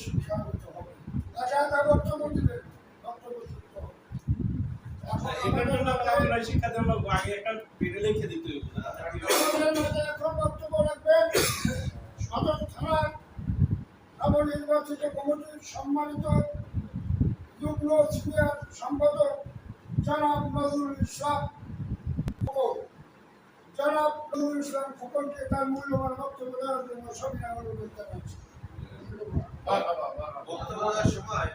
শিক্ষা হতে হবে তাকে তার বক্তব্য দিবেন বক্তব্য দিতে হবে এটার জন্য আপনারা শিক্ষা দেন আগে একটা ভিডিও লিখে দিতে হবে এখন বক্তব্য রাখবেন সদর থানার নবনির্বাচিত কমিটির সম্মানিত যুগ্ম সিনিয়র সম্পাদক জনাব নজরুল ইসলাম জনাব নজরুল ইসলাম খোকনকে তার মূল্যবান বক্তব্য দেওয়ার জন্য সবিনয় অনুরোধ জানাচ্ছি। বক্তব্য দেওয়ার সময়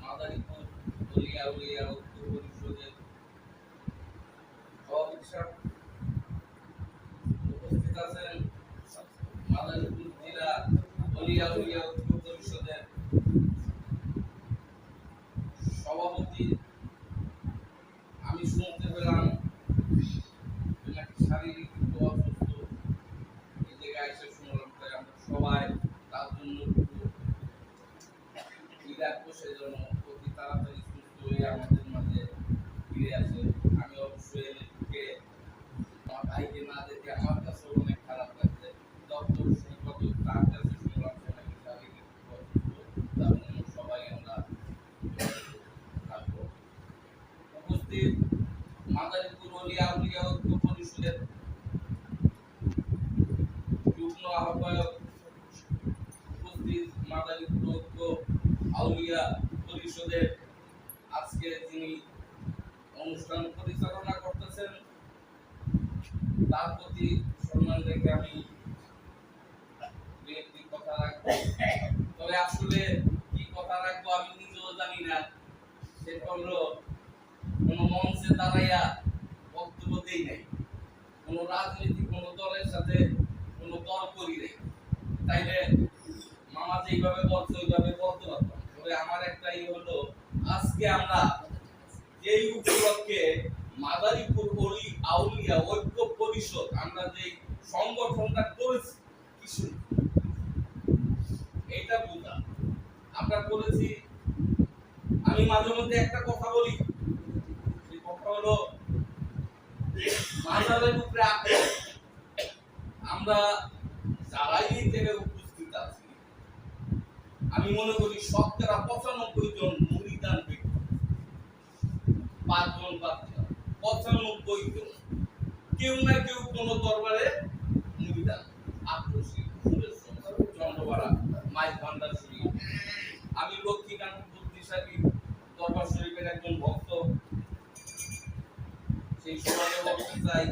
মাদারীপুর দলিয়া উলিয়া উত্তর পরিষদের সভাপতি উপস্থিত আছেন মাদারীপুর জেলা দলিয়া উলিয়া উত্তর পরিষদের সভাপতি। আমি শুনতে পেলাম শারীরিক অসুস্থ, এই জায়গায় এসে শুনলাম আমরা সবাই তার জন্য সেজন্য অতি তাড়াতাড়ি সুস্থ হয়ে আমাদের মাঝে ফিরে আসে। আমি অবশ্যই এলিকে আমার ভাইকে না দেখে আমার কাছে অনেক খারাপ লাগছে। ডক্টর সৈকত তার কাছে শুনলাম নাকি শারীরিক অসুস্থ, তার জন্য সবাই আমরা থাকবো। উপস্থিত মাদারীপুর ওলিয়া উলিয়া ঐক্য পরিষদের যুগ্ম আহ্বায়ক, উপস্থিত মাদারীপুর ঐক্য আউলিয়া পরিষদের আজকে যিনি অনুষ্ঠান পরিচালনা করতেছেন তার প্রতি সম্মান রেখে আমি একটি কথা রাখবো। তবে আসলে কি কথা রাখবো আমি নিজেও জানি না। সেটা হলো কোনো মঞ্চে দাঁড়াইয়া বক্তব্য দেই নাই, কোনো রাজনীতি কোনো দলের সাথে কোনো দল করি নাই, তাইলে মামা যেইভাবে বলছে ওইভাবে বলতে পারতাম। তবে আমার একটাই হলো আজকে আমরা যেই উপলক্ষে মাদারীপুর ওলি আউলিয়া ঐক্য পরিষদ আমরা যে সংগঠনটা করেছি কিছু এইটা বুঝা আমরা করেছি। আমি মাঝে মধ্যে একটা কথা বলি, সেই কথা হলো মাজারের উপরে আমরা যারাই এই জায়গায় উপস্থিত আছি আমি মনে করি 95 জন মুরিদান ব্যক্তি, 5 জন বাচ্চা, 95 জন কেউ না কেউ কোন দরবারে মুরিদান আক্রোশী চন্দ্রপাড়া মাইক ভান্ডার শরীফ। আমি লক্ষ্মীকান্ত বুদ্ধিশালী দরবার শরীফের একজন ভক্ত, সেই সমাজে বলতে চাই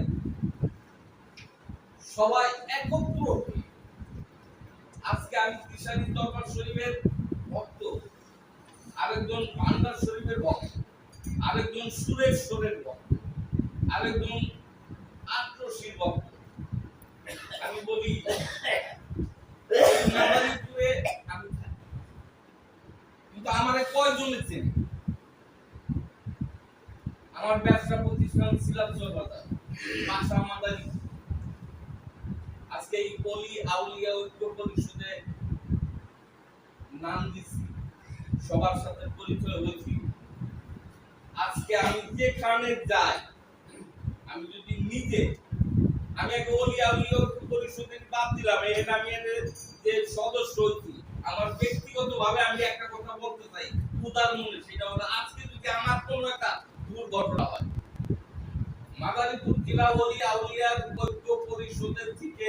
সবাই একত্র। আজকে আমি ত্রিশালী দরবার শরীফের ভক্ত, আরেকজন ভান্ডার শরীফের ভক্ত, আরেকজন সুরেশ্বরের ভক্ত, আরেকজন আক্রোশীর ভক্ত। আমি বলি মাদারীপুরে আমি থাকি, কিন্তু আমার কয়জনের চেনে? আমার ব্যবসা প্রতিষ্ঠান সিলাবসর বাজার, বাসা মাদারীপুর। আজকে এই ওলি আউলিয়া ঐক্য পরিষদে নাম দিছি, সবার সাথে পরিচয় হয়েছি। আজকে আমি যেখানে যাই, আমি যদি নিজে আমি এক ওলি আউলিয়া ঐক্য পরিষদের বাদ দিলাম, এখানে আমি যে সদস্য হয়েছি, আমার ব্যক্তিগতভাবে আমি একটা কথা বলতে চাই উদাহরণে, সেটা হলো আজকে যদি আমার কোনো একটা দুর্ঘটনা হয়, মাদারীপুর জেলা ওলি আউলিয়া ঐক্য পরিষদের থেকে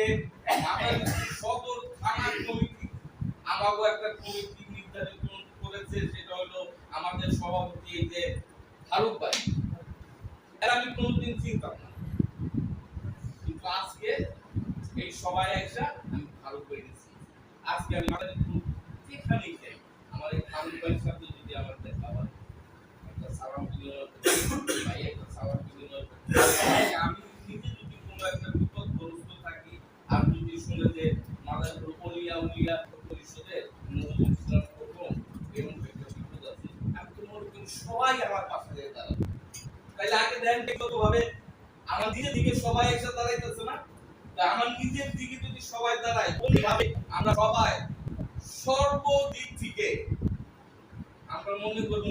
মাদারীপুর সদর থানা কমিটি আমাগো একটা কমিটি নির্ধারিত করেছে, সেটা হলো আমাদের সভাপতি এই যে ফারুক ভাই। এর আমি কোনোদিন চিন্তা না, কিন্তু আজকে এই সবাই এসে আমি ফারুক ভাই দিচ্ছি। আজকে আমি মাদারীপুর যেখানেই যাই আমার এই ফারুক ভাইয়ের সাথে যদি আমার দেখা হয়, একটা সালাম বিনিময় ভাই, একটা সালাম বিনিময় আমি নিজে যদি কোনো একটা বিপদগ্রস্ত থাকি আর যদি শুনে যে মাদারীপুর ওলিয়া উলিয়া পরিষদের নজরুল ইসলাম খোকন এবং একটা বিপদ আছে, আমি তো মনে করি সবাই আমার পাশে দিয়ে দাঁড়াবে। তাইলে আগে দেন ব্যক্তিগতভাবে আমার নিজের দিকে সবাই এসে দাঁড়াইতেছে না, তা আমার নিজের দিকে যদি সবাই দাঁড়ায় কোনভাবে আমরা সবাই সর্বদিক থেকে আমরা মনে করব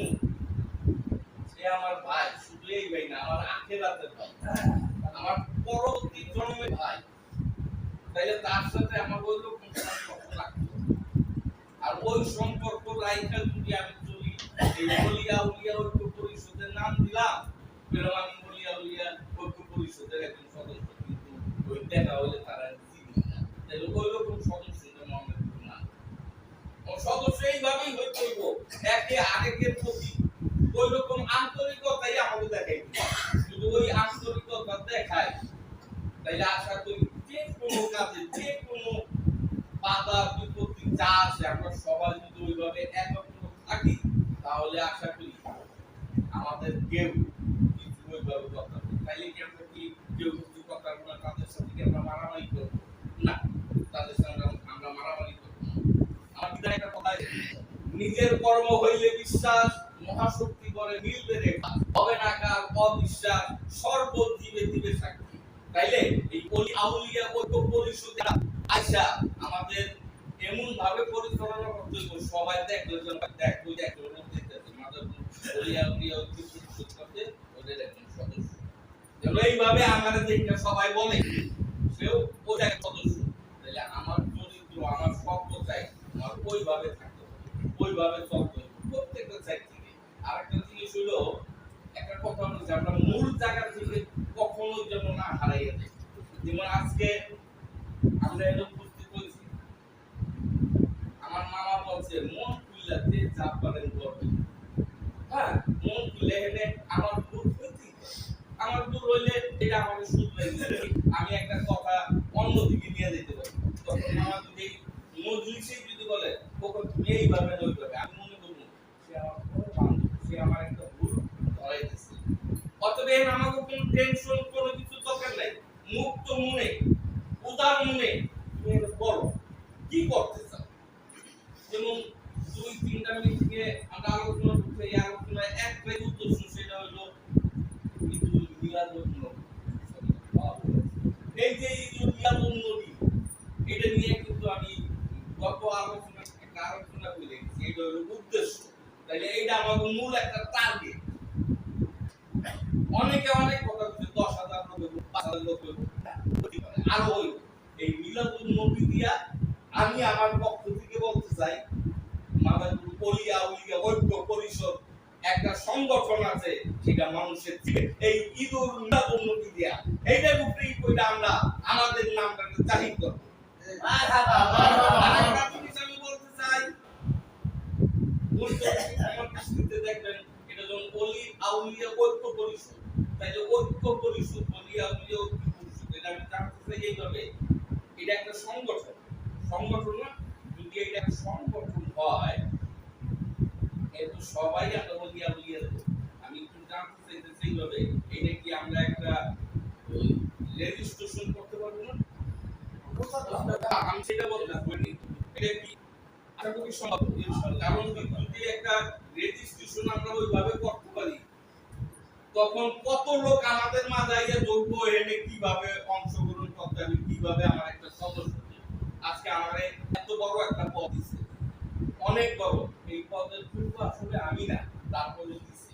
সে আমার ভাই, শুধু এই ভাই না, আমার আখেরাতের ভাই, আমার পরবর্তী জন্মের ভাই। তাইলে তার সাথে আমার ওই রকম সম্পর্ক রাখতে হবে। আর ওই সম্পর্ক রাইখা যদি আমি চলি, এই ওলিয়া উলিয়া ঐক্য পরিষদের নাম দিলাম, পেরমানি ওলিয়া উলিয়া ঐক্য পরিষদের একজন সদস্য, কিন্তু ওই দেখা হলে তারা চিনি না। তাইলে ওই রকম সদস্যদের মনে করবো না। সদস্য এইভাবেই হইতে হইব, একে আরেকের প্রতি ওই রকম আন্তরিকতাই আমাকে দেখাই। যদি ওই আন্তরিকতা দেখায়, তাইলে আশা করি যে কোনো কাজে, যে কোনো বাধা বিপত্তি যা আছে, আমরা সবাই যদি ওইভাবে একত্র থাকি, তাহলে আশা করি আমাদের কেউ কিছু ওইভাবে কথা বলবে। তাইলে কি আমরা কি কেউ কিছু কথা বলে তাদের সাথে কি আমরা মারামারি করবো? না, তাদের সাথে আমরা মারামারি করবো না। আমার পিতা একটা কথা, নিজের কর্ম হইলে বিশ্বাস, মহাশক্তি করে মিলবে রেখা, হবে না কার অবিশ্বাস, সর্বজীবে দিবে সাক্ষী। তাইলে এই ওলি আউলিয়া ঐক্য পরিষদে আইসা আমাদের এমন ভাবে পরিচালনা করতে হবে, সবাই দেখবে দেখতেছে মাদার ওলি আউলিয়া ঐক্য পরিষদ করতে ওদের একজন সদস্য। যেন এইভাবে আমাদের দেখে সবাই বলে সেও ওদের সদস্য। তাইলে আমার চরিত্র, আমার সভ্যতায় আমার ওইভাবে থাকতে হবে, ওইভাবে চলতে হবে প্রত্যেকটা সাইড থেকে। আরেকটা জিনিস হলো, একটা কথা হলো যে আমরা মূল জায়গা থেকে কখনো যেন না হারাইয়া যাই। যেমন আজকে আমরা এর উপস্থিত হয়েছি, আমার মামা বলছে মন খুললাতে যা পারেন করবেন। হ্যাঁ, মন খুলে এনে আমার দূর হইতে, আমার দূর হইলে এটা আমাকে শুধরে দিবে। আমি একটা কথা অন্যদিকে নিয়ে যেতে পারি। তখন মামা যদি মজলিসে যদি বলে ওকে তুমি এইভাবে ওইভাবে, আমি মনে করবো সে আমার কোনো বান্ধব, সে আমার একটা ভুল ধরাইতেছে। অতএব এর আমাকে কোনো টেনশন, কোনো কিছু দরকার নাই। মুক্ত মনে, উদার মনে তুমি এটা বলো কি করতে চাও। যেমন 2-3টা মিনিটে আমরা আলোচনা করতে, এই আলোচনায় একটাই উদ্দেশ্য, সেটা হলো ঈদুল মিলাদুন নবী। এই যে ঈদুল মিলাদুন নবী, এটা নিয়ে কিন্তু আমি গত আলোচনায় একটা আলোচনা করে রেখেছি, এটা হলো উদ্দেশ্য। তাহলে এইটা আমাদের মূল একটা টার্গেট। অনেকে অনেক কথা বলছে, 10,000 লোক, 5,000 লোক আরো ওই এই মিলাদুন নবী দিয়া আমি আমার পক্ষ থেকে বলতে চাই, মাদারপুর ওলিয়া উলিয়া ঐক্য পরিষদ একটা সংগঠন আছে, সেটা মানুষের এই ঈদুল মিলাদুন নবী দিয়া এইটার উপরেই কইরা আমরা আমাদের নামটাকে জাহির করব। আরেকটা জিনিস আমি বলতে চাই, আমার দৃষ্টিতে দেখবেন এটা যখন ওলি আউলিয়া ঐক্য পরিষদ, তাইলে ঐক্য পরিষদ, ওলি আউলিয়া ঐক্য পরিষদ, এটা আমি জানতে চাই এইভাবে এটা একটা সংগঠন। সংগঠন না, যদি এটা একটা সংগঠন হয়, এতো সবাই আমরা ওলি আউলিয়া, আমি একটু জানতে চাইতেছি এইভাবে এটা কি আমরা একটা রেজিস্ট্রেশন করতে পারবো না? আমি সেটা বলতে পারি, এটা কি আশা করি সম্ভব। কারণ যদি একটা রেজিস্ট্রেশন আমরা ওইভাবে করতে পারি, তখন কত লোক আমাদের মাঝে আইয়া যোগ্য এনে কিভাবে অংশগ্রহণ করতে হবে, কিভাবে আমার একটা সদস্য। আজকে আমার এত বড় একটা পদ দিচ্ছে, অনেক বড়, এই পদের কিন্তু আসলে আমি না, তারপরে দিচ্ছে।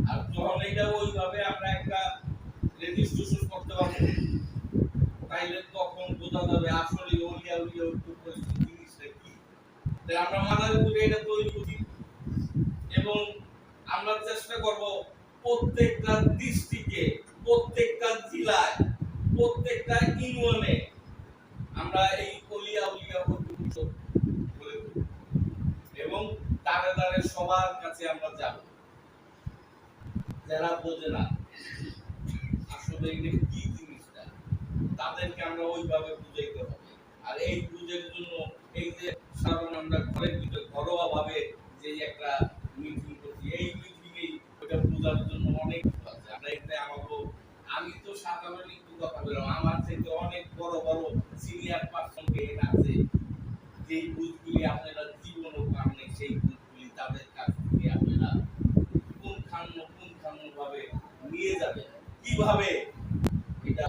আর যখন এটা ওইভাবে আমরা একটা রেজিস্ট্রেশন করতে পারবো, তাইলে তখন বোঝা যাবে আসলে ওলিয়া উলিয়া ঐক্য পরিষদ জিনিসটা কি। তাই আমরা মাদারীপুরে এটা তৈরি করি এবং আমরা চেষ্টা করব প্রত্যেকটা ডিস্ট্রিক্টে, প্রত্যেকটা জেলায়, প্রত্যেকটা ইউনিয়নে আমরা এই ওলিয়া উলিয়া ঐক্য পরিষদ গড়ে তুলব এবং তারে তারে সবার কাছে আমরা যাব। যারা বোঝে না আসলে এটা কি জিনিসটা, তাদেরকে আমরা ওইভাবে বুঝাইতে হবে। আর এই বুঝের জন্য এই যে সাধারণ আমরা ঘরের ভিতরে ঘরোয়া ভাবে যে একটা মিটিং করছি, এই মিটিংয়েই ওটা বোঝার জন্য অনেক আছে। আমরা এখানে আমি তো সাধারণ একটু কথা বললাম, আমার থেকে অনেক বড় বড় সিনিয়র পার্সনকে আছে, যেই বুঝগুলি আপনারা জীবনও পান নাই, সেই বুঝগুলি তাদের কাছ থেকে আপনারা পুঙ্খানু ভাবে নিয়ে যাবেন। কিভাবে এটা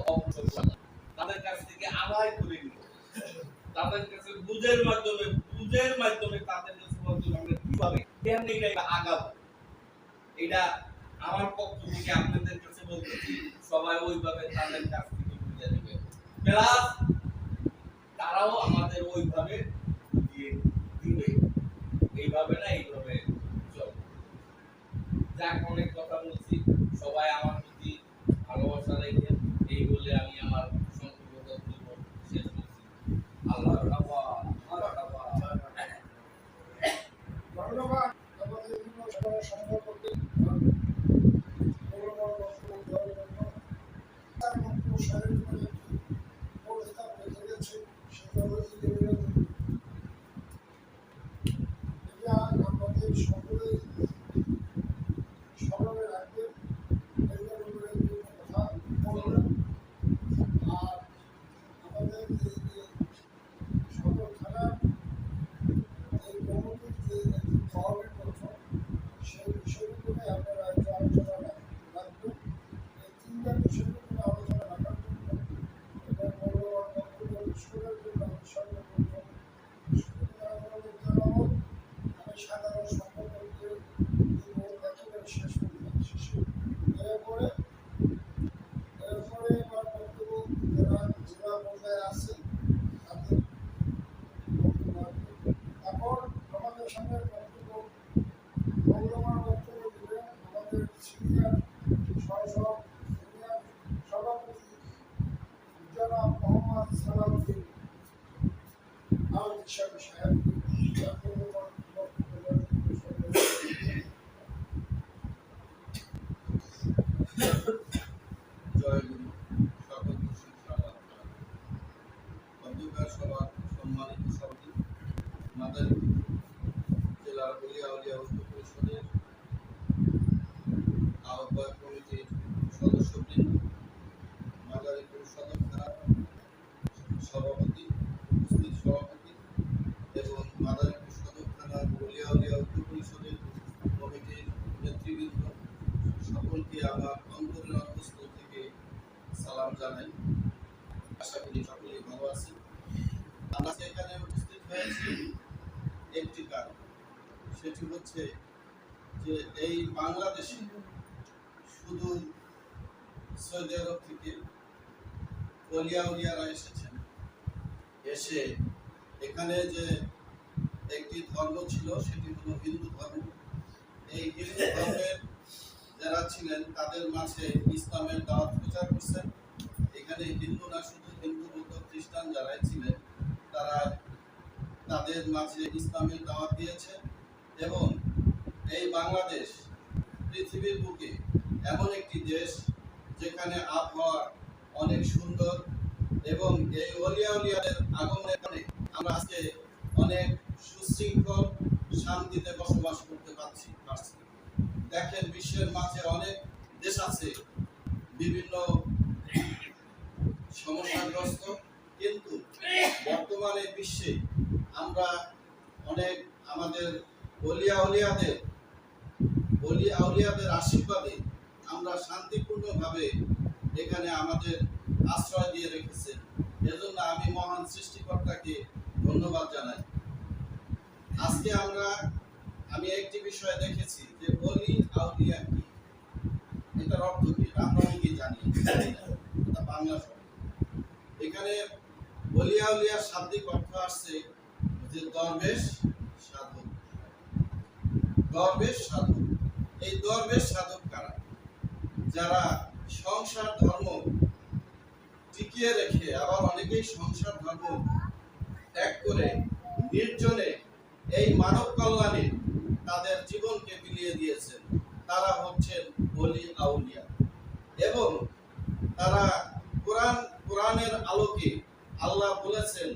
তাদের কাছ থেকে আদায় করে নিব, তাদের কাছে বুঝের মাধ্যমে বুঝের মাধ্যমে তাদের কাছে বলতে আমরা কিভাবে কেমনে এটা আগাবো, এটা আমার পক্ষ থেকে আপনাদের কাছে বলতেছি, সবাই ওইভাবে তাদের কাছ থেকে বুঝে নেবে, প্লাস তারাও আমাদের ওইভাবে বুঝিয়ে দিবে, এইভাবে না এইভাবে চল। যাক, অনেক কথা বলছি, সবাই আমার প্রতি ভালোবাসা রেখে এই বলে আমি আমার সংক্ষিপ্ত বক্তব্য শেষ করছি। আল্লাহ হাফেজ। ধন্যবাদ আমাদের বিভিন্ন সভার সম্পর্ক করতে প্রস্তাব রেখে গেছে, সেটা হলো এটা আমাদের সকলেই স্মরণে রাখবেন, এটার উপরে কথা বলবেন। আর আমাদের এই যে সদর থানার এই কমিটির যে একটি তহবিল গঠন, সেই বিষয়গুলো আপনারা একটু আলোচনা রাখবেন। এই তিনটা বিষয়ের উপরে আলোচনা রাখার জন্য এবং মূল্যবান বক্তব্য পেশ করার জন্য আমি সর্বপ্রথম আমি সাধারণ সম্পাদককে একেবারে শেষ পর্যন্ত শেষে এরপরে আমার বক্তব্য যারা জেলা পর্যায়ে আছে তাদের বক্তব্য আসবে। এখন আমাদের সামনে বক্তব্য মূল্যবান বক্তব্য দিলেন আমাদের সিনিয়র সিনিয়র সভাপতি জনাব মোহাম্মদ সালাউদ্দিন আল হিসাবি সাহেব। জয় গুরু, সকল প্রশংসা আল্লাহর। অন্ধকার সভা সম্মানিত সভাপতি, মাদারীপুর জেলার বলিয়া উলিয়া ঐক্য পরিষদের আহ্বায়ক কমিটির সদস্যবৃন্দ, মাদারীপুর সদর থানার সভাপতি, উপস্থিত সভাপতি এবং মাদারীপুর সদর থানার বলিয়া উলিয়া ঐক্য পরিষদের কমিটির নেতৃবৃন্দ, সকলকে আমার অন্তরের অন্তঃস্থল থেকে সালাম জানাই। আশা করি সকলেই ভালো আছি। আমরা এখানে উপস্থিত হয়েছি একটি কারণ, সেটি হচ্ছে যে এই বাংলাদেশে শুধু সৌদি আরব থেকে উলিয়ারা এসেছেন, এসে এখানে যে একটি ধর্ম ছিল সেটি হলো হিন্দু ধর্ম। এই হিন্দু ধর্মের যারা ছিলেন তাদের মাঝে ইসলামের দাওয়াত প্রচার করছেন। এখানে হিন্দু না, শুধু হিন্দু, বৌদ্ধ, খ্রিস্টান যারাই ছিলেন তারা তাদের মাঝে ইসলামের দাওয়াত দিয়েছে। এবং এই বাংলাদেশ পৃথিবীর বুকে এমন একটি দেশ যেখানে আবহাওয়া অনেক সুন্দর, এবং এই উলিয়াদের আগমনের কারণে আমরা আজকে অনেক সুশৃঙ্খল শান্তিতে বসবাস করতে পারছি। দেখেন, বিশ্বের মাঝে অনেক দেশ আছে বিভিন্ন সমস্যাগ্রস্ত, কিন্তু বর্তমানে বিশ্বে আমরা অনেক আমাদের আউলিয়াদের আশীর্বাদে আমরা শান্তিপূর্ণভাবে এখানে আমাদের আশ্রয় দিয়ে রেখেছেন। এজন্য আমি মহান সৃষ্টিকর্তাকে ধন্যবাদ জানাই। আজকে আমি একটি বিষয় দেখেছি যে বলি আউলিয়া কি, এটার অর্থ কি আমরা অনেকেই জানি না, এটা বাংলা শব্দ। এখানে বলি আউলিয়ার শাব্দিক অর্থ আসছে যে দরবেশ সাধক। দরবেশ সাধক, এই দরবেশ সাধক কারা? যারা সংসার ধর্ম টিকিয়ে রেখে, আবার অনেকেই সংসার ধর্ম ত্যাগ করে নির্জনে এই মানব কল্যাণে তাদের জীবনকে বিলিয়ে দিয়েছেন, তারা হচ্ছেন বলি আউলিয়া। এবং তারা কোরআনের আলোকে আল্লাহ বলেছেন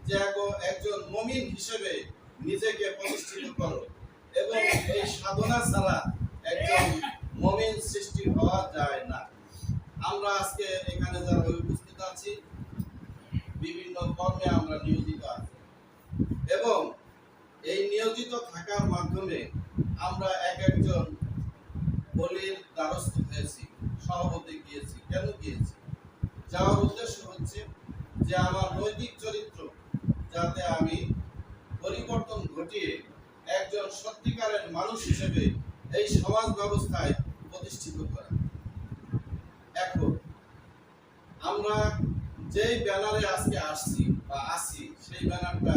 যে একজন মুমিন হিসেবে নিজেকে প্রতিষ্ঠিত করো, এবং এই সাধনা ছাড়া একজন মুমিন সৃষ্টি হওয়া যায় না। আমরা আজকে এখানে যারা উপস্থিত আছি বিভিন্ন কর্মে আমরা নিয়োজিত আছি, এবং এই নিয়োজিত থাকার মাধ্যমে আমরা একজন বলির দ্বারস্থ হয়েছি, সভাপতি গিয়েছি। কেন গিয়েছি? যাওয়ার উদ্দেশ্য হচ্ছে যে আমার নৈতিক চরিত্র যাতে আমি পরিবর্তন সত্যিকারের মানুষ হিসেবে এই সমাজ ব্যবস্থায় প্রতিষ্ঠিত করা। এখন আমরা যেই ব্যানারে আজকে আসছি বা আসি, সেই ব্যানারটা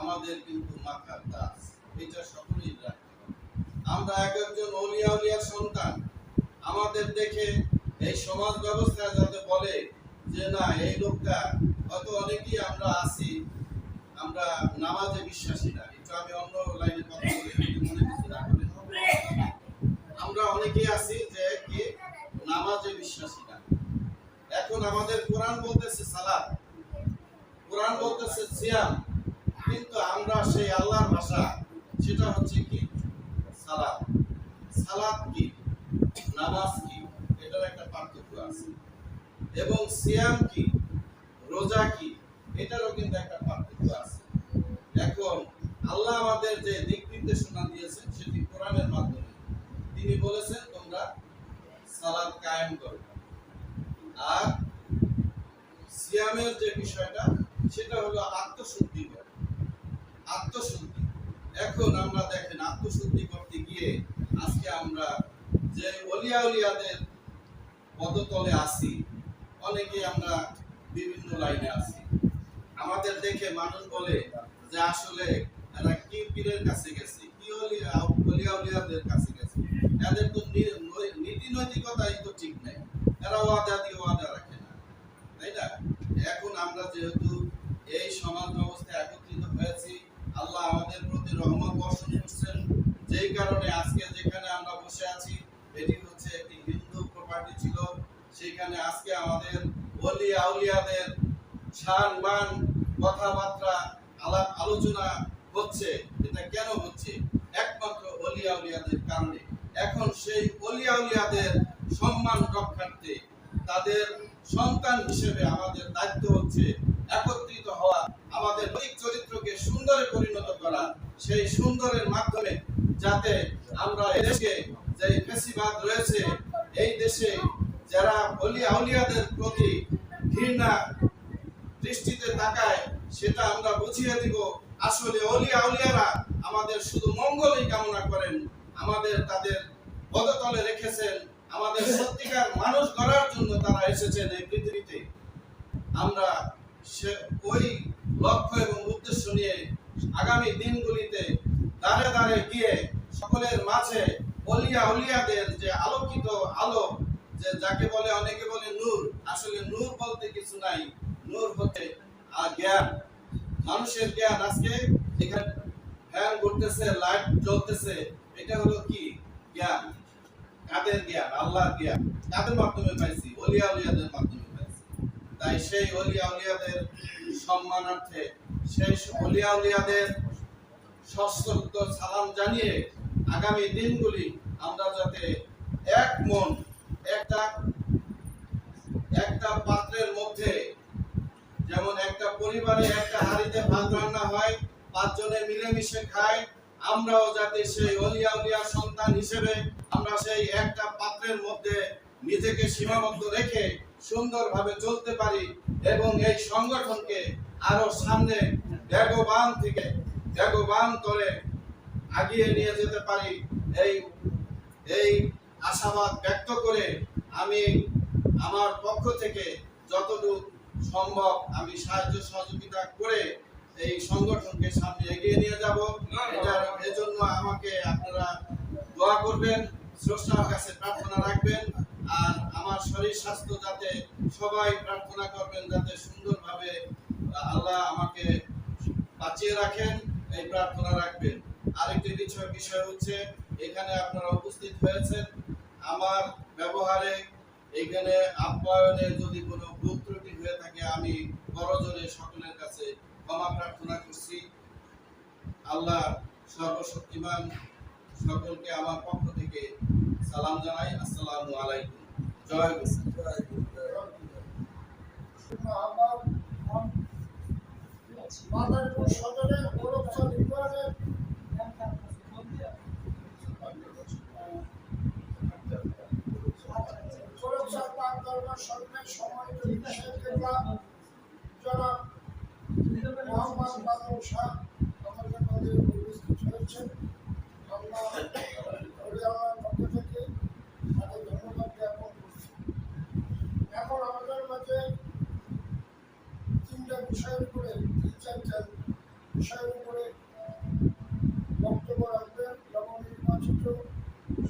আমাদের কিন্তু মাথার তাজ, এটা সকলেই রাখতে হবে। আমরা এক একজন অলিয়া উলিয়ার সন্তান। আমাদের দেখে এই সমাজ ব্যবস্থায় যাতে বলে যে না, এই লোকটা, হয়তো অনেকেই আমরা আসি, আমরা নামাজে বিশ্বাসী না, একটু আমি অন্য লাইনে কথা বলি, যদি মনে কিছু না করেন। আমরা অনেকেই আছি যে কি নামাজে বিশ্বাসী না। এখন আমাদের কোরআন বলতেছে সালাত, কোরআন বলতেছে সিয়াম, কিন্তু আমরা সেই আল্লাহর ভাষা, সেটা হচ্ছে কি সালাত। সালাত কি, নামাজ কি, এটার একটা পার্থক্য আছে। এবং সিয়াম কি, রোজা কি, এটারও কিন্তু একটা পার্থক্য আছে। এখন আল্লাহ আমাদের যে দিক নির্দেশনা দিয়েছেন সেটি কোরআনের মাধ্যমে। তিনি বলেছেন তোমরা সালাত কায়েম করো। আর সিয়ামের যে বিষয়টা, সেটা হলো আত্মশুদ্ধি করা, আত্মশুদ্ধি। এখন আমরা দেখেন, আত্মশুদ্ধি করতে গিয়ে আজকে আমরা যে ওলিয়া উলিয়াদের পদতলে আছি, অনেকে আমরা বিভিন্ন লাইনে আছি। আমাদের দেখে মানুষ বলে যে আসলে এরা কি পীরের কাছে গেছে, কি ওলিয়া উলিয়াদের কাছে গেছে, এদের তো নীতি নৈতিকতাই তো ঠিক নাই, এরা ওয়াদা দিয়ে ওয়াদা রাখে না, তাই না? এখন আমরা যেহেতু এই সমাজ ব্যবস্থায় একত্রিত হয়েছি, আল্লাহ আমাদের প্রতি রহমত বর্ষণ করছেন, যেই কারণে আজকে যেখানে আমরা বসে আছি, এটি হচ্ছে একটি হিন্দু প্রপার্টি ছিল। সেখানে আজকে আমাদের ওলি আউলিয়াদের শান মান, কথাবার্তা, আলাপ আলোচনা হচ্ছে। এটা কেন হচ্ছে? একমাত্র ওলি আউলিয়াদের কারণে। এখন সেই ওলি আউলিয়াদের সম্মান রক্ষার্থে, তাদের সন্তান হিসেবে আমাদের দায়িত্ব হচ্ছে একত্রিত হওয়া, আমাদের নৈতিক চরিত্রকে সুন্দরে পরিণত করা। সেই সুন্দরের মাধ্যমে যাতে আমরা দেশে যে ফ্যাসিবাদ রয়েছে, এই দেশে যারা ওলি আউলিয়াদের প্রতি ঘৃণা দৃষ্টিতে তাকায়, সেটা আমরা বুঝিয়ে দিব আসলে ওলি আউলিয়ারা আমাদের শুধু মঙ্গলই কামনা করেন, আমাদের তাদের পদতলে রেখেছেন, আমাদের সত্যিকার মানুষ গড়ার জন্য তারা এসেছেন এই পৃথিবীতে। আমরা ওই লক্ষ্য এবং উদ্দেশ্য নিয়ে আগামী দিনগুলিতে দাঁড়ে দাঁড়ে গিয়ে সকলের মাঝে ওলিয়া উলিয়াদের যে আলোকিত আলো, যে যাকে বলে, অনেকে বলে নূর, আসলে নূর বলতে কিছু নাই, নূর হচ্ছে জ্ঞান, মানুষের জ্ঞান। আজকে এখানে ফ্যান ঘুরতেছে, লাইট জ্বলতেছে, এটা হলো কি জ্ঞান। কাদের জ্ঞান? আল্লাহর জ্ঞান। কাদের মাধ্যমে পাইছি? ওলিয়া উলিয়াদের মাধ্যমে পাইছি। তাই সেই ওলিয়া উলিয়াদের সম্মানার্থে, সেই ওলিয়া উলিয়াদের সশ্রদ্ধ সালাম জানিয়ে আগামী দিনগুলি আমরা যাতে এক মন, একটা পাত্রের মধ্যে, যেমন একটা পরিবারে একটা হাঁড়িতে ভাত রান্না হয়, 5 জনে মিলেমিশে খায়, আমরাও যাতে সেই ওলিয়া উলিয়া সন্তান হিসেবে আমরা সেই একটা পাত্রের মধ্যে নিজেকে সীমাবদ্ধ রেখে সুন্দরভাবে চলতে পারি এবং এই সংগঠনকে আরো সামনে বেগবান করে আগিয়ে নিয়ে যেতে পারি, এই আশাবাদ ব্যক্ত করে আমি আমার পক্ষ থেকে যতটুকু সম্ভব আমি সাহায্য সহযোগিতা করে এই সংগঠনকে সামনে এগিয়ে নিয়ে যাব। এজন্য আমাকে আপনারা দোয়া করবেন, স্রষ্টার কাছে প্রার্থনা রাখবেন, আর আমার শরীর স্বাস্থ্য যাতে সবাই প্রার্থনা করবেন যাতে সুন্দরভাবে আল্লাহ আমাকে বাঁচিয়ে রাখেন, এই প্রার্থনা রাখবেন। আরেকটি বিষয় হচ্ছে, এখানে আপনারা উপস্থিত হয়েছেন, আমার ব্যবহারে, এখানে আপ্যায়নে যদি কোনো ভুল ত্রুটি হয়ে থাকে, আমি করজোরে সকলের কাছে ক্ষমা প্রার্থনা করছি। আল্লাহ সর্বশক্তিমান সকলকে আমার পক্ষ থেকে সালাম জানাই। আসসালামু আলাইকুম। জয় গুরু। মাদারীপুর সদরে গোরখচাঁদ ইউনিয়নের গোরখচাঁদ পাক দরবার শরীফের সম্মানিত বিশেষ কেবলা জনাব মোহাম্মদ বাদল শাহ আমাদের মধ্যে উপস্থিত হয়েছেন। আল্লাহ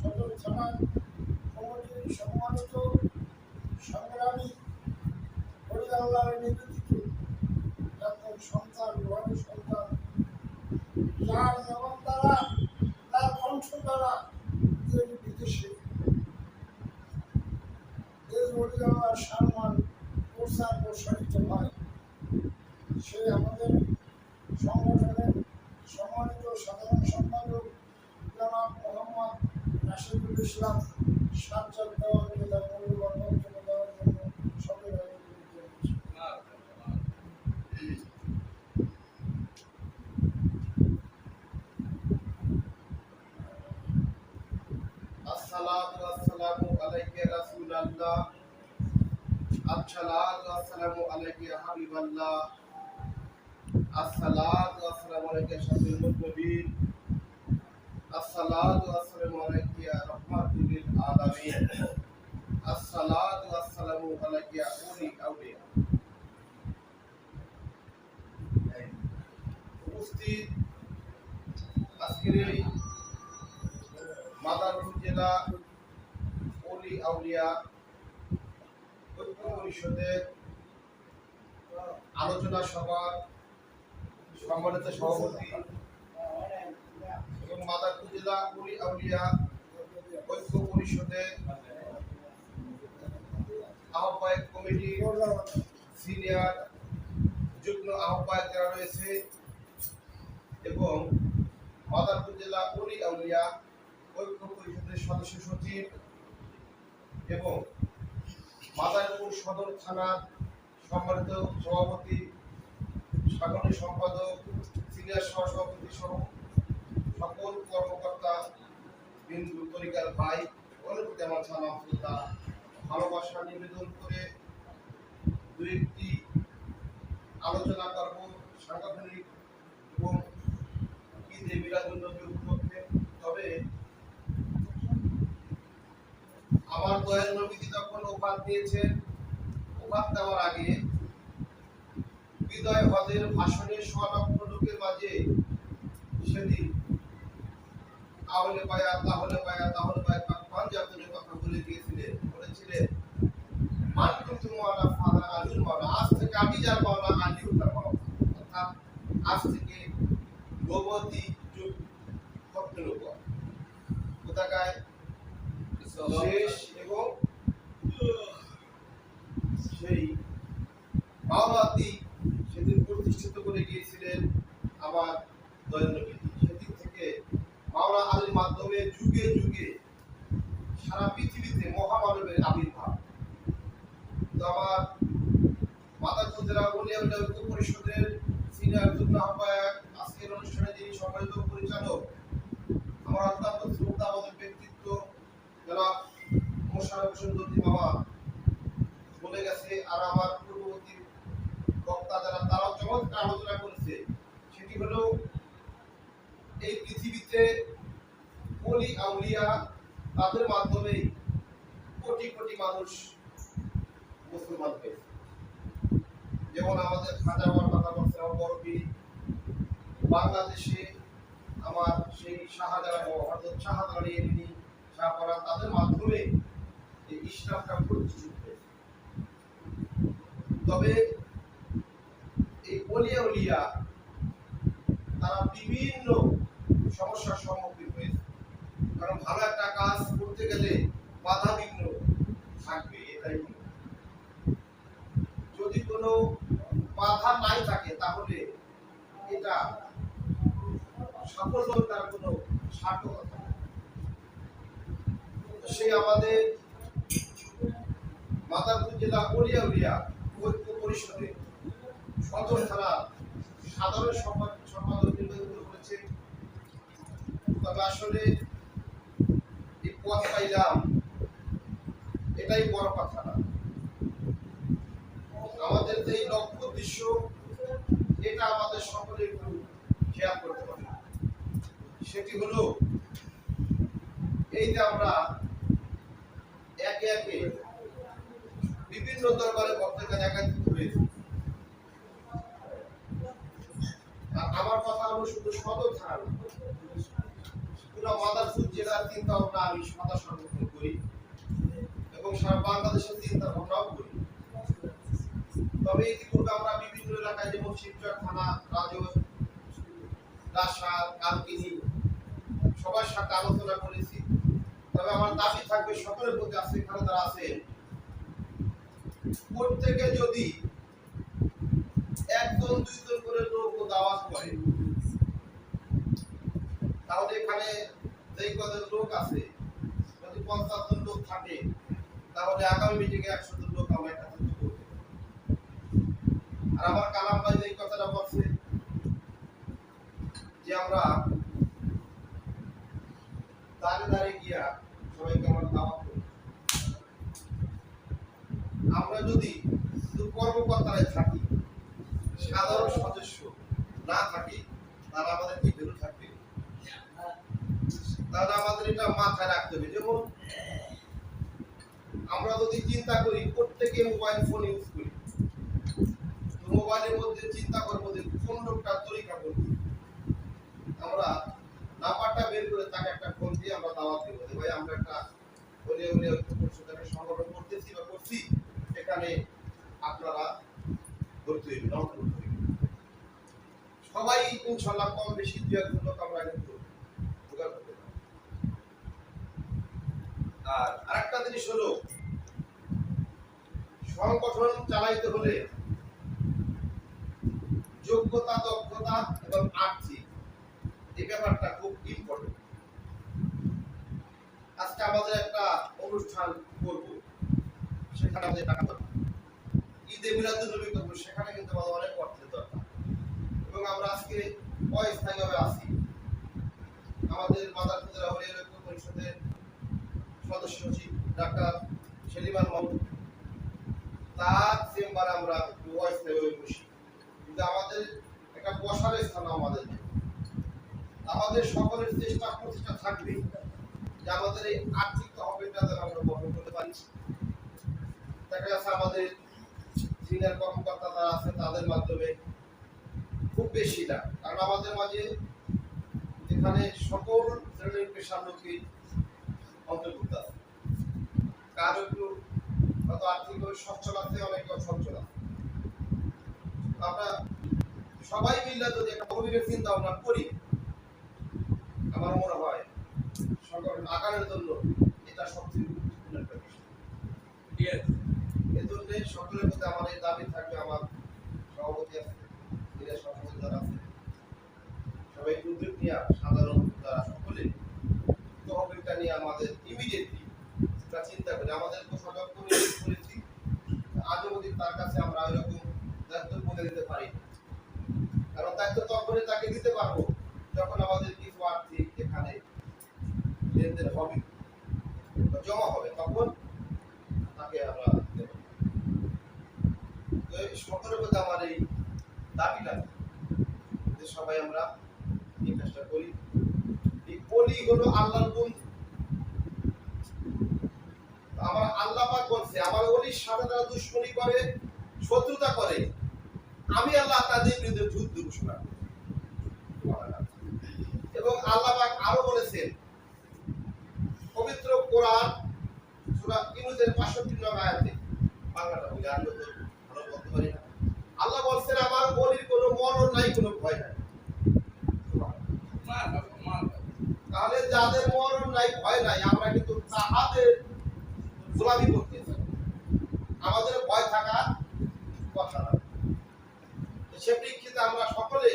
সদর থানা কমিটির সম্মানিত সংগ্রামী হরিআল্লাহর নিবেদিত একজন সন্তান, রোহানি সন্তান, যার জবান দ্বারা, তার কণ্ঠ দ্বারা দেশ বিদেশে এই হরিআল্লাহর সম্মান প্রচার প্রসারিত হয়। সে আমাদের সংগঠনের সম্মানিত সাধারণ সম্পাদক জনাব মোহাম্মদ রাশিদুল ইসলাম সাজ্জাদ দেওয়ানকে তার মূল্যবান বক্তব্য দেওয়ার জন্য সকলে অনুরোধ করছি। আসসালাতু ওয়াসসালামু আলাইকা রাসূলুল্লাহ, আসসালাতু ওয়াসসালামু আলাইকা ইয়া হাবিবাল্লাহ, আসসালাতু ওয়াসসালামু আলাইকা শাফিউল মুজনিবিন, আসসালাতু ওয়াসসালামু আলাইকা ইয়া রাহমাতুল লিল আলামিন, আসসালাতু ওয়াসসালামু আলাইকা ইয়া উলি আউলিয়া। উপস্থিত আজকের এই মাদারপুর জেলা ওলি আউলিয়া ঐক্য পরিষদের আলোচনা সভার সম্মানিত সভাপতি এবং মাদারপুর জেলা ওলি আউলিয়া ঐক্য পরিষদের আহ্বায়ক কমিটি সিনিয়র যুগ্ম আহ্বায়ক যারা রয়েছে এবং মাদারপুর জেলা ওলি আউলিয়া ঐক্য পরিষদের সদস্য সচিব এবং মাদারপুর সদর থানার সম্মানিত সভাপতি, সাধারণ সম্পাদক, সিনিয়র সহসভাপতি সহ সকল কর্মকর্তা বিন্দু তরিকার ভাই অনুরোধ আমার সালাম শ্রদ্ধা ভালোবাসা নিবেদন করে দু একটি আলোচনা করব সাংগঠনিক এবং ঈদে মিলাদুন নবী উপলক্ষে। তবে আমার দয়াল নবীজি যখন ওফাত দিয়েছেন, ওফাত দেওয়ার আগে বিদায় হজের ভাষণে সোয়া লক্ষ লোকের মাঝে সেদিন তাহলে পায়া তাহলে পায়া তাহলে পায়া পাঞ্জাবের কথা বলে দিয়েছিলেন, বলেছিলেন মান কিন্তু মাওলা ফাদা আলীর মাওলা, আজ থেকে আমি যার মাওলা আলীও তার মাওলা। অর্থাৎ আজ থেকে নবতি যুগ খতমের উপর কোথাকায় শেষ এবং সেই মাওলাতি সেদিন প্রতিষ্ঠিত করে গিয়েছিলেন আমার দয়াল নবী। সেদিন থেকে মাওলা আলীর মাধ্যমে যুগে যুগে সারা পৃথিবীতে মহামানবের আবির্ভাব। তো আমার মাদারপুর জেলা ওলিয়া উলিয়া ঐক্য পরিষদের সিনিয়র যুগ্ম আহ্বায়ক, আজকের অনুষ্ঠানে যিনি সম্মানিত পরিচালক, আমার অত্যন্ত শ্রদ্ধাভাজন ব্যক্তিত্ব জনাব মোশাররফ হোসেন দত্তি মামা বলে গেছে, আর আমার পূর্ববর্তী বক্তা যারা তারাও চমৎকার আলোচনা করেছে। সেটি হলো এই পৃথিবীতে ওলি আউলিয়া তাদের মাধ্যমে কোটি কোটি মানুষ মুসলমান হয়েছে। যেমন আমাদের খাজা বাবার কথা বলছে আমার বড় পীর, বাংলাদেশে আমার সেই শাহজালাল হযরত শাহজালাল এমনি শাহপরান, তাদের মাধ্যমে এই ইসলামটা প্রতিষ্ঠিত হয়েছে। তবে এই ওলিয়া উলিয়া তারা বিভিন্ন সমস্যার সম্মুখীন হয়েছে, কারণ ভালো একটা কাজ করতে গেলে বাধা বিঘ্ন থাকবে। এটাই যদি কোনো বাধা নাই থাকে তাহলে এটা সফলতার কোনো সার্থকতা থাকে। সেই আমাদের মাদারপুর জেলা ওলিয়া উলিয়া ঐক্য পরিষদের সদর থানা সাধারণ সম্পাদক নির্বাচিত করেছে। তবে আসলে এই পদ পাইলাম এটাই বড় কথা না, আমাদের যে লক্ষ্য উদ্দেশ্য এটা আমাদের সকলে একটু খেয়াল করতে হবে। সেটি হলো এই যে আমরা একে একে বিভিন্ন দরবারে বক্তব্য একাত্রিত হয়েছি। আমার কথা হলো শুধু সদর থানা, পুরো মাদারপুর জেলার চিন্তা ভাবনা আমি সদা সর্বক্ষণ করি এবং সারা বাংলাদেশের চিন্তা ভাবনাও করি। তবে ইতিপূর্বে আমরা বিভিন্ন এলাকায় যেমন শিবচর থানা, রাজৌর, রাজশাহী, কালকিনি সবার সাথে আলোচনা করেছি। তবে আমার দাবি থাকবে সকলের প্রতি, আছে এখানে যারা আছেন, প্রত্যেকে যদি একজন দুইজন করে লোক দাওয়াত করে, তাহলে এখানে যেই কজন লোক আছে যদি 50 জন লোক থাকে, তাহলে আগামী মিটিংয়ে 100 জন লোক আমরা একত্রিত করতে পারি। আর আমার কালাম ভাই যেই কথাটা বলছে যে আমরা দাঁড়ে দাঁড়িয়ে গিয়া সবাইকে আমরা দাওয়াত করি, আমরা যদি শুধু কর্মকর্তারাই থাকি, সাধারণ সদস্য না থাকি, তাহলে আমাদের কি ভ্যালু থাকবে? তাহলে আমাদের এটা মাথায় রাখতে হবে। যেমন আমরা যদি চিন্তা করি প্রত্যেকে মোবাইল ফোন ইউজ করি, তো মোবাইলের মধ্যে চিন্তা করবো যে কোন লোকটা তরিকা করবো, আমরা নাম্বারটা বের করে তাকে একটা ফোন দিয়ে আমরা দাওয়াত দেবো যে ভাই আমরা একটা সংগঠন করতেছি বা করছি, সেখানে আপনারা ভর্তি হইবেন, অন্তর্ভুক্ত হইবেন। সবাই ইনশাআল্লাহ কম বেশি 2-1 লোক আমরা কিন্তু জোগাড় করতে পারি। আর আরেকটা জিনিস হলো, সংগঠন চালাইতে হলে যোগ্যতা, দক্ষতা এবং আর্থিক এই ব্যাপারটা খুব ইম্পর্টেন্ট। আজকে আমাদের একটা অনুষ্ঠান করব, সেখানে আমাদের টাকা দরকার। ঈদে মিলাদুন্নবী করবো, সেখানে কিন্তু আমাদের অনেক অর্থের দরকার। এবং আমরা আজকে অস্থায়ীভাবে আছি। আমাদের মাদারপুর জেলা হরিয়ানা ঐক্য পরিষদের সদস্য সচিব ডাক্তার সেলিমান মাহমুদ, তার চেম্বারে আমরা অস্থায়ীভাবে বসি, কিন্তু আমাদের একটা বসার স্থান আমাদের নেই। আমাদের সকলের চেষ্টা প্রচেষ্টা থাকবে যে আমাদের এই আর্থিক তহবিলটা যেন আমরা বহন করতে পারি। দেখা যাচ্ছে আমাদের সিনিয়র কর্মকর্তা যারা আছে তাদের মাধ্যমে খুব বেশি না, কারণ আমাদের মাঝে এখানে সকল শ্রেণীর পেশার লোকই অন্তর্ভুক্ত আছে। কারো একটু হয়তো আর্থিকভাবে সচ্ছল আছে, অনেকে অসচ্ছল আছে। আমরা সবাই মিলে যদি একটা গভীরের চিন্তা ভাবনা করি, আমার মনে হয় সংগঠন আকারের জন্য এটা সবচেয়ে গুরুত্বপূর্ণ একটা বিষয়। এই জন্য সকলের প্রতি আমার এই দাবি থাকবে, আমার সভাপতি আছে, সভাপতি যারা আছে, সবাই উদ্যোগ নিয়ে সাধারণ যারা সকলে তহবিলটা নিয়ে আমাদের ইমিডিয়েটলি একটা চিন্তা করি। আমাদের সজাগ করেছি, আজও যদি তার কাছে আমরা এরকম দায়িত্ব বলে দিতে পারি, কারণ দায়িত্ব তখনই তাকে দিতে পারবো যখন আমাদের কিছু আর্থিক এখানে লেনদেন হবে, জমা হবে, তখন তাকে আমরা দেব। সকলের মধ্যে আমার এই দাবিটা যে সবাই আমরা এই কাজটা করি। এই অলি হলো আল্লাহর বন্ধু। আমার আল্লাহ পাক বলছে, আমার অলির সাথে যারা দুশ্মনী করে, শত্রুতা করে, আমি আল্লাহ তাদের বিরুদ্ধে যুদ্ধ ঘোষণা করি। এবং আল্লাহ পাক আরো বলেছেন পবিত্র কোরআন সূরা ইউনূসের 65 নম্বর আয়াতে, বাংলাটা বলি আমি তো ভালো বলতে পারি না। আল্লাহ বলছেন আমার ওলির কোনো মরণ নাই, কোনো ভয় নাই। তাহলে যাদের মরণ নাই, ভয় নাই, আমরা কিন্তু তাহাদের গোলামি করতে চাই, আমাদের ভয় থাকা কথা না। সে প্রেক্ষিতে আমরা সকলে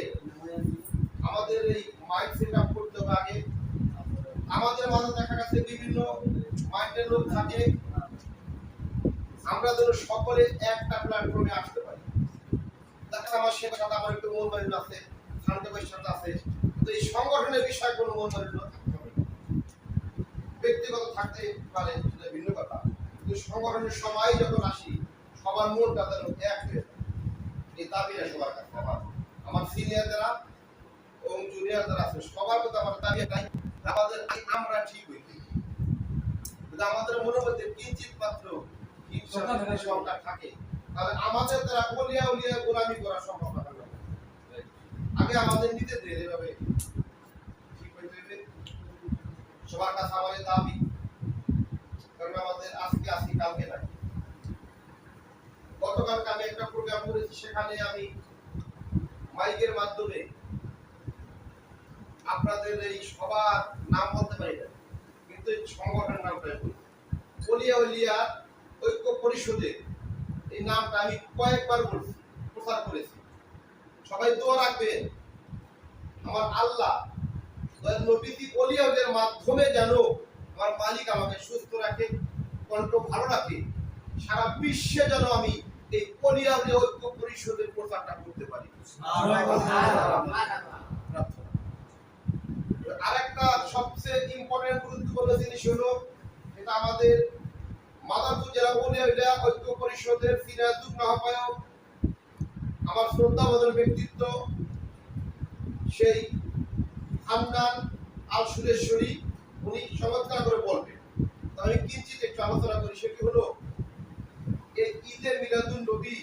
আমাদের এই মাইন্ড সেট আপ করতে হবে। আগে আমাদের মাঝে দেখা গেছে বিভিন্ন মাইন্ডের লোক থাকে, আমরা যেন সকলে একটা প্ল্যাটফর্মে আসতে পারি। দেখা আমার সে কথা আমার একটু মন মালিন্য আছে, শান্তবের সাথে আছে, কিন্তু এই সংগঠনের বিষয়ে কোনো মন মালিন্য থাকতে হবে, ব্যক্তিগত থাকতে পারে সেটা ভিন্ন কথা, কিন্তু সংগঠনের সবাই যখন আসি সবার মনটা যেন এক হয়ে যায়। এই দাবিটা সবার কাছে আমার সিনিয়র যারা এবং জুনিয়র যারা আছে সবার প্রতি আমার দাবি নাই, আমাদের আমরা ঠিক হইতে, যদি আমাদের মনের মধ্যে কিঞ্চিত মাত্র সংখ্যা থাকে, তাহলে আমাদের দ্বারা ওলিয়া উলিয়া গোলামি করা সম্ভব না। আগে আমাদের নিজেদের এভাবে ঠিক হইতে হবে। সবার কাছে আমার এই দাবি, কারণ আমাদের আজকে আসি কালকে নাই। গতকালকে আমি একটা প্রোগ্রাম করেছি, সেখানে আমি মাইকের মাধ্যমে আপনাদের এই সবার নাম বলতে পারি না, কিন্তু এই সংগঠনের নামটাই বলি, ওলিয়া উলিয়া ঐক্য পরিষদের এই নামটা আমি কয়েকবার বলছি, প্রচার করেছি। সবাই দোয়া রাখবেন আমার আল্লাহ নবীজি ওলিয়াদের মাধ্যমে যেন আমার মালিক আমাকে সুস্থ রাখে, কণ্ঠ ভালো রাখে, সারা বিশ্বে যেন আমি এই ওলিয়াদের ঐক্য পরিষদের প্রচারটা করতে পারি। আরেকটা সবচেয়ে ইম্পর্টেন্ট গুরুত্বপূর্ণ জিনিস হলো, এটা আমাদের মাদারপুর জেলা ওলিয়া ঐক্য পরিষদের সিনিয়র যুগ্ম আহ্বায়ক, আমার শ্রদ্ধাভাজন ব্যক্তিত্ব সেই হান্নান আল সুরেশ্বরী, উনি চমৎকার করে বলবেন। আমি কিঞ্চিত একটু আলোচনা করি, সেটি হলো এই ঈদে মিলাদুন নবী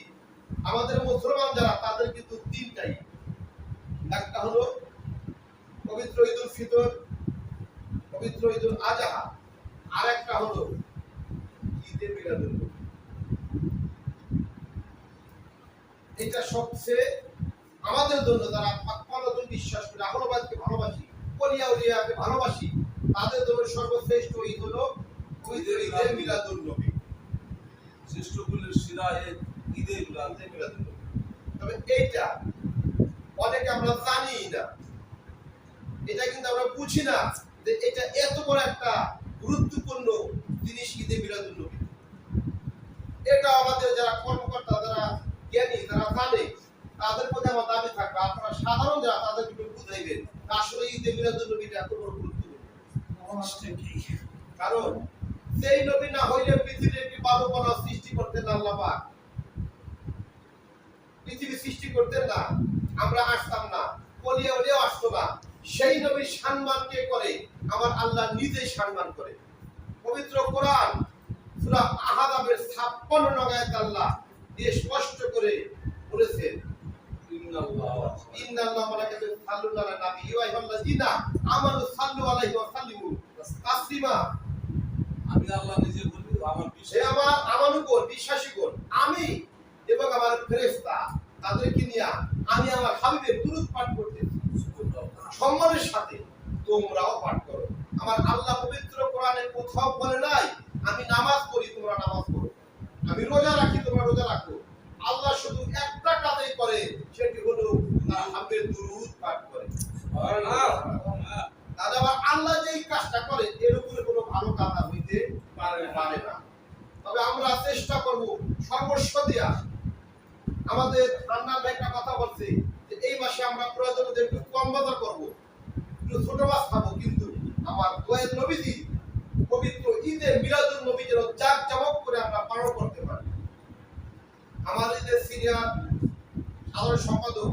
আমাদের মুসলমান যারা, তাদের কিন্তু তিনটাই, একটা হলো পবিত্র ঈদুল ফিতর, পবিত্র ঈদুল আজহা, আর একটা হলো ঈদে মিলাদুন নবী। এটা সবচেয়ে আমাদের জন্য যারা পাক্কালতুন বিশ্বাস করে, আহলবাদকে ভালোবাসি, ওলিয়া উলিয়াকে ভালোবাসি, তাদের জন্য সর্বশ্রেষ্ঠ ঈদ হলো ঈদে মিলাদুন নবী, শ্রেষ্ঠ কুলের শিরা ঈদে মিলাদুন নবী। তবে এইটা অনেকে আমরা জানি না, এটা কিন্তু আমরা বুঝি না যে এটা এত বড় একটা গুরুত্বপূর্ণ জিনিস ঈদে মিলাদুন নবী। এটা আমাদের যারা কর্মকর্তা, যারা জ্ঞানী, যারা জানে, তাদের প্রতি আমার দাবি থাকবে, আপনারা সাধারণ যারা, তাদেরকে বুঝাইবেন আসলে ঈদে মিলাদুন নবীটা এত বড় গুরুত্বপূর্ণ। কারণ সেই নবী না হইলে পৃথিবীর একটি বালু কণা সৃষ্টি করতেন না আল্লাহ পাক, পৃথিবী সৃষ্টি করতেন না, আমরা আসতাম না, ওলিয়া উলিয়াও আসতো না। সেই নবীর সম্মান কে করে? আমার আল্লাহ নিজেই সম্মান করে। পবিত্র কোরআন সূরা আহজাবের 56 নং আয়াত আল্লাহ দিয়ে স্পষ্ট করে বলেছেন, ইন্নাল্লাহ মালাকাতুহু ইউসাল্লুনা আলান নবী ওয়া আইয়ুহাল্লাযীনা আমানু সাল্লু আলাইহি ওয়া সাল্লিমু তাসলিমা। আমি আল্লাহ নিজে বলি, আমার সে আমার আমানুগণ, বিশ্বাসীগণ, আমি এবং আমার ফেরেশতা তাদেরকে নিয়ে আমি আমার হাবিবের দুরূদ পাঠ করতেছি সম্মানের সাথে, তোমরাও পাঠ করো। আমার আল্লাহ পবিত্র কোরআনে কোথাও বলে নাই আমি নামাজ পড়ি তোমরা নামাজ পড়ো, আমি রোজা রাখি তোমরা রোজা রাখো। আল্লাহ শুধু একটা কাজই করে, সেটি হলো তার হাবিবের দুরূদ পাঠ করে। তাহলে আবার আল্লাহ যেই কাজটা করে, এর উপরে কোনো ভালো কাজ হইতে পারে না। তবে আমরা চেষ্টা করব সর্বস্ব দিয়া। আমাদের রান্নার ভাই একটা কথা বলছে যে এই মাসে আমরা প্রয়োজনে একটু কম বাজার করবো, একটু ছোট মাছ খাবো, কিন্তু আমার দোয়ের নবীজি পবিত্র ঈদে মিলাদুন নবী যেন জাঁকজমক করে আমরা পালন করতে পারি। আমাদের যে সিনিয়র সাধারণ সম্পাদক,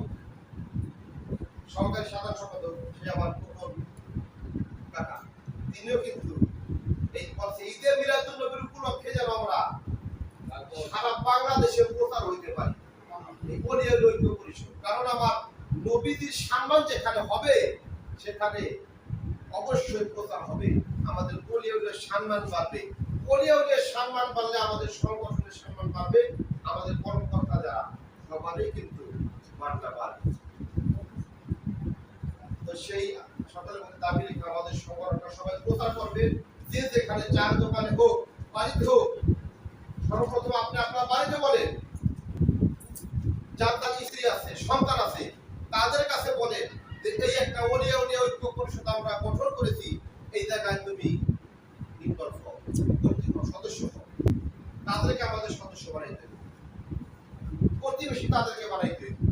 সরকারি সাধারণ সম্পাদক, সে আমার প্রথম কাকা, তিনিও কিন্তু এই বলছে ঈদে মিলাদুন নবীর উপলক্ষে যেন আমরা সারা বাংলাদেশে প্রচার হইতে পারি এই ওলিয়া ঐক্য পরিষদ। কারণ আমার নবীজির সম্মান যেখানে হবে, সেখানে অবশ্যই প্রচার হবে, আমাদের ওলিয়াদের সম্মান বাড়বে। ওলিয়াদের সম্মান বাড়লে আমাদের সংগঠনের সম্মান বাড়বে, আমাদের কর্মকর্তা যারা সবারই কিন্তু মানটা বাড়বে। তো সেই সকালের মধ্যে দাবি রেখে আমাদের সংগঠনটা সবাই প্রচার করবে, যে যেখানে চার দোকানে হোক, বাড়িতে হোক, সর্বপ্রথম আপনি আপনার বাড়িতে বলেন, যার তার স্ত্রী আছে, সন্তান আছে, তাদের কাছে বলেন যে এই একটা ওলিয়া উলিয়া ঐক্য পরিষদ আমরা গঠন করেছি, এই জায়গায় তুমি সদস্য হও। তাদেরকে আমাদের সদস্য বানাইতে হবে, প্রতিবেশী তাদেরকে বানাইতে হবে।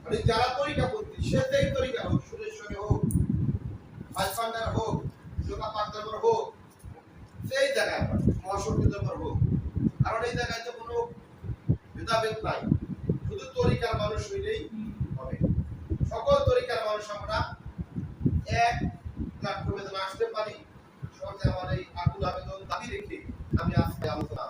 মানে যারা তরিকাপন্থী, সে যেই তরিকা হোক, সুরেশ্বরী হোক, ভাইপান্ডার হোক, যোগা পান্ডার হোক, সেই জায়গায় মহাশক্তিদের হোক, কারণ এই জায়গায় তো কোনো ভেদাভেদ নাই, শুধু তরিকার মানুষ হইলেই হবে। সকল তরিকার মানুষ আমরা এক প্ল্যাটফর্মে আসতে পারি। সমাজে আমার এই আকুল আবেদন দাবি রেখে আমি আজকে আলোচনা